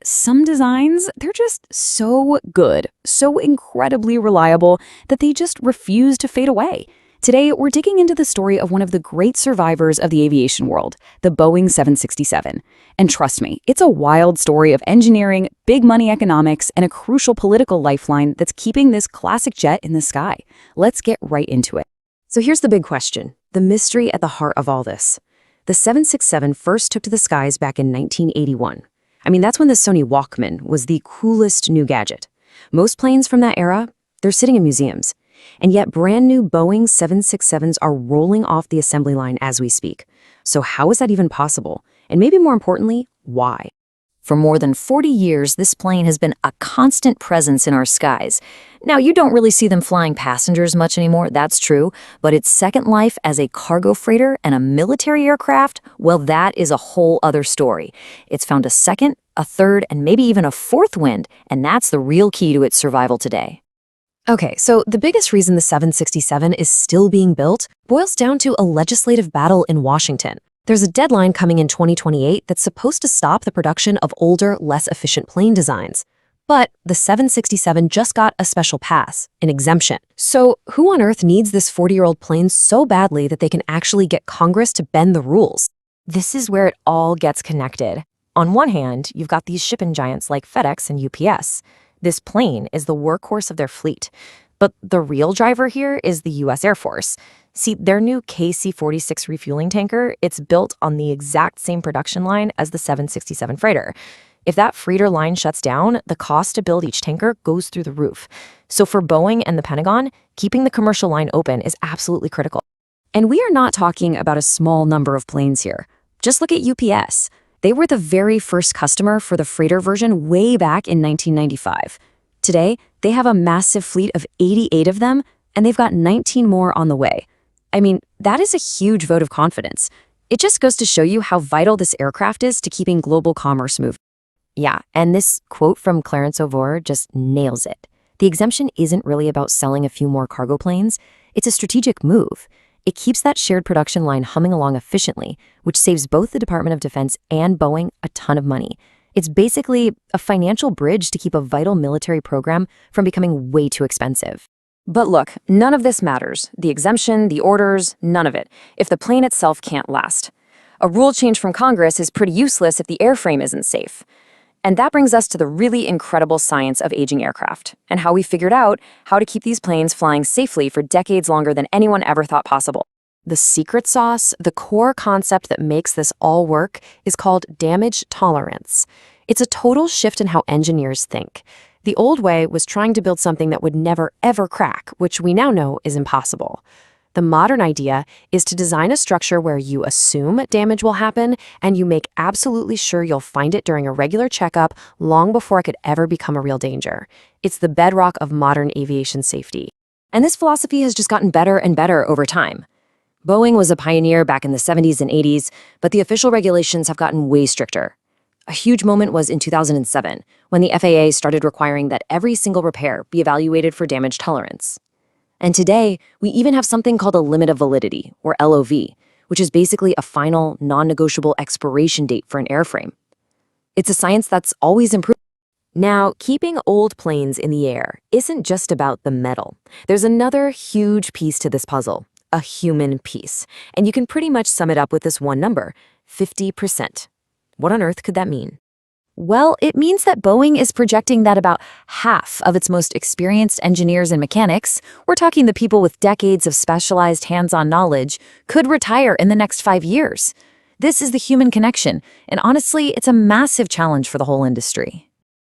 Some designs, they're just so good, so incredibly reliable that they just refuse to fade away. Today, we're digging into the story of one of the great survivors of the aviation world, the Boeing 767. And trust me, it's a wild story of engineering, big money economics, and a crucial political lifeline that's keeping this classic jet in the sky. Let's get right into it. So here's the big question, the mystery at the heart of all this. The 767 first took to the skies back in 1981. That's when the Sony Walkman was the coolest new gadget. Most planes from that era, they're sitting in museums. And yet brand new Boeing 767s are rolling off the assembly line as we speak. So how is that even possible? And maybe more importantly, why? For more than 40 years, this plane has been a constant presence in our skies. Now, you don't really see them flying passengers much anymore, that's true, but its second life as a cargo freighter and a military aircraft, well, that is a whole other story. It's found a second, a third, and maybe even a fourth wind, and that's the real key to its survival today. Okay, so the biggest reason the 767 is still being built boils down to a legislative battle in Washington. There's a deadline coming in 2028 that's supposed to stop the production of older, less efficient plane designs. But the 767 just got a special pass, an exemption. So who on earth needs this 40-year-old plane so badly that they can actually get Congress to bend the rules? This is where it all gets connected. On one hand, you've got these shipping giants like FedEx and UPS. This plane is the workhorse of their fleet. But the real driver here is the U.S. Air Force. See, their new KC-46 refueling tanker, it's built on the exact same production line as the 767 freighter. If that freighter line shuts down, the cost to build each tanker goes through the roof. So for Boeing and the Pentagon, keeping the commercial line open is absolutely critical. And we are not talking about a small number of planes here. Just look at UPS. They were the very first customer for the freighter version way back in 1995. Today, they have a massive fleet of 88 of them, and they've got 19 more on the way. That is a huge vote of confidence. It just goes to show you how vital this aircraft is to keeping global commerce moving. Yeah, and this quote from Clarence O'Vore just nails it. The exemption isn't really about selling a few more cargo planes. It's a strategic move. It keeps that shared production line humming along efficiently, which saves both the Department of Defense and Boeing a ton of money. It's basically a financial bridge to keep a vital military program from becoming way too expensive. But look, none of this matters. The exemption, the orders, none of it, if the plane itself can't last. A rule change from Congress is pretty useless if the airframe isn't safe. And that brings us to the really incredible science of aging aircraft, and how we figured out how to keep these planes flying safely for decades longer than anyone ever thought possible. The secret sauce, the core concept that makes this all work, is called damage tolerance. It's a total shift in how engineers think. The old way was trying to build something that would never, ever crack, which we now know is impossible. The modern idea is to design a structure where you assume damage will happen and you make absolutely sure you'll find it during a regular checkup long before it could ever become a real danger. It's the bedrock of modern aviation safety. And this philosophy has just gotten better and better over time. Boeing was a pioneer back in the 70s and 80s, but the official regulations have gotten way stricter. A huge moment was in 2007, when the FAA started requiring that every single repair be evaluated for damage tolerance. And today, we even have something called a limit of validity, or LOV, which is basically a final, non-negotiable expiration date for an airframe. It's a science that's always improving. Now, keeping old planes in the air isn't just about the metal. There's another huge piece to this puzzle, a human piece. And you can pretty much sum it up with this one number, 50%. What on earth could that mean? Well, it means that Boeing is projecting that about half of its most experienced engineers and mechanics, we're talking the people with decades of specialized hands-on knowledge, could retire in the next 5 years. This is the human connection, and honestly, it's a massive challenge for the whole industry.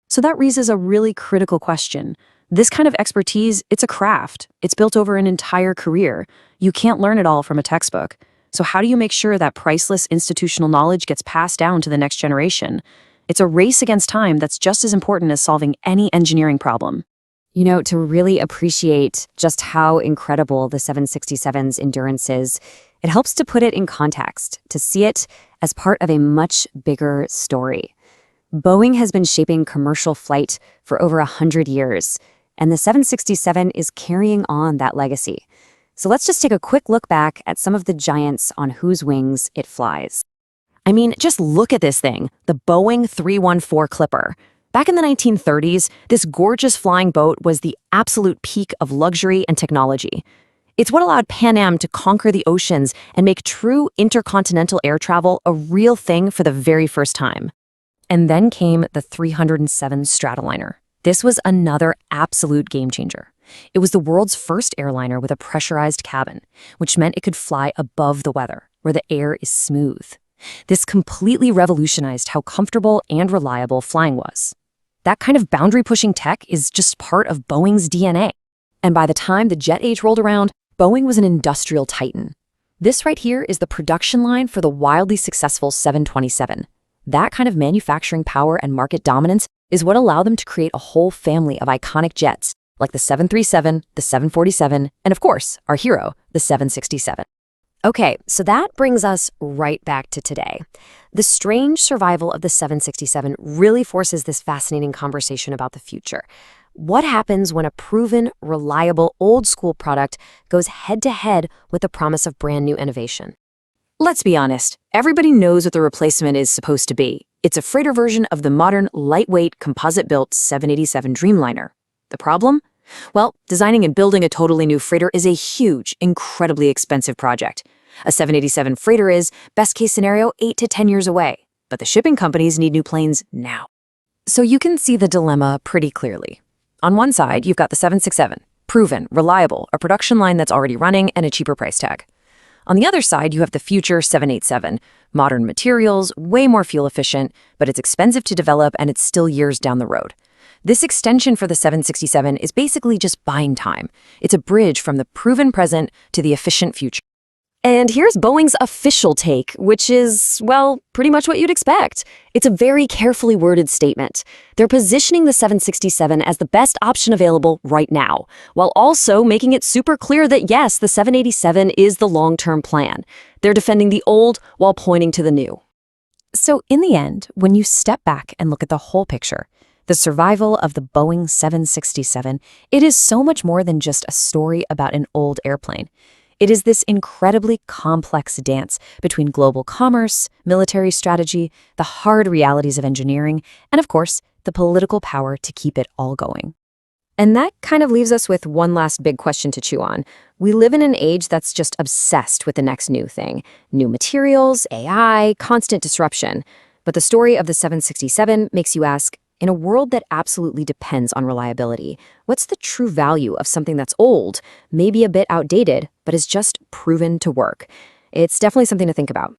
So that raises a really critical question. This kind of expertise, it's a craft. It's built over an entire career. You can't learn it all from a textbook. So how do you make sure that priceless institutional knowledge gets passed down to the next generation? It's a race against time that's just as important as solving any engineering problem. To really appreciate just how incredible the 767's endurance is, it helps to put it in context, to see it as part of a much bigger story. Boeing has been shaping commercial flight for over 100 years, and the 767 is carrying on that legacy. So let's just take a quick look back at some of the giants on whose wings it flies. I mean, just look at this thing, the Boeing 314 Clipper. Back in the 1930s, this gorgeous flying boat was the absolute peak of luxury and technology. It's what allowed Pan Am to conquer the oceans and make true intercontinental air travel a real thing for the very first time. And then came the 307 Stratoliner. This was another absolute game changer. It was the world's first airliner with a pressurized cabin, which meant it could fly above the weather, where the air is smooth. This completely revolutionized how comfortable and reliable flying was. That kind of boundary-pushing tech is just part of Boeing's DNA. And by the time the jet age rolled around, Boeing was an industrial titan. This right here is the production line for the wildly successful 727. That kind of manufacturing power and market dominance is what allowed them to create a whole family of iconic jets, like the 737, the 747, and of course, our hero, the 767. Okay, so that brings us right back to today. The strange survival of the 767 really forces this fascinating conversation about the future. What happens when a proven, reliable, old-school product goes head-to-head with the promise of brand new innovation? Let's be honest, everybody knows what the replacement is supposed to be. It's a freighter version of the modern, lightweight, composite-built 787 Dreamliner. The problem? Well, designing and building a totally new freighter is a huge, incredibly expensive project. A 787 freighter is, best case scenario, 8 to 10 years away. But the shipping companies need new planes now. So you can see the dilemma pretty clearly. On one side, you've got the 767, proven, reliable, a production line that's already running, and a cheaper price tag. On the other side, you have the future 787, modern materials, way more fuel efficient, but it's expensive to develop and it's still years down the road. This extension for the 767 is basically just buying time. It's a bridge from the proven present to the efficient future. And here's Boeing's official take, which is, well, pretty much what you'd expect. It's a very carefully worded statement. They're positioning the 767 as the best option available right now, while also making it super clear that yes, the 787 is the long-term plan. They're defending the old while pointing to the new. So in the end, when you step back and look at the whole picture, the survival of the Boeing 767, it is so much more than just a story about an old airplane. It is this incredibly complex dance between global commerce, military strategy, the hard realities of engineering, and of course, the political power to keep it all going. And that kind of leaves us with one last big question to chew on. We live in an age that's just obsessed with the next new thing. New materials, AI, constant disruption. But the story of the 767 makes you ask, in a world that absolutely depends on reliability, what's the true value of something that's old, maybe a bit outdated, but is just proven to work? It's definitely something to think about.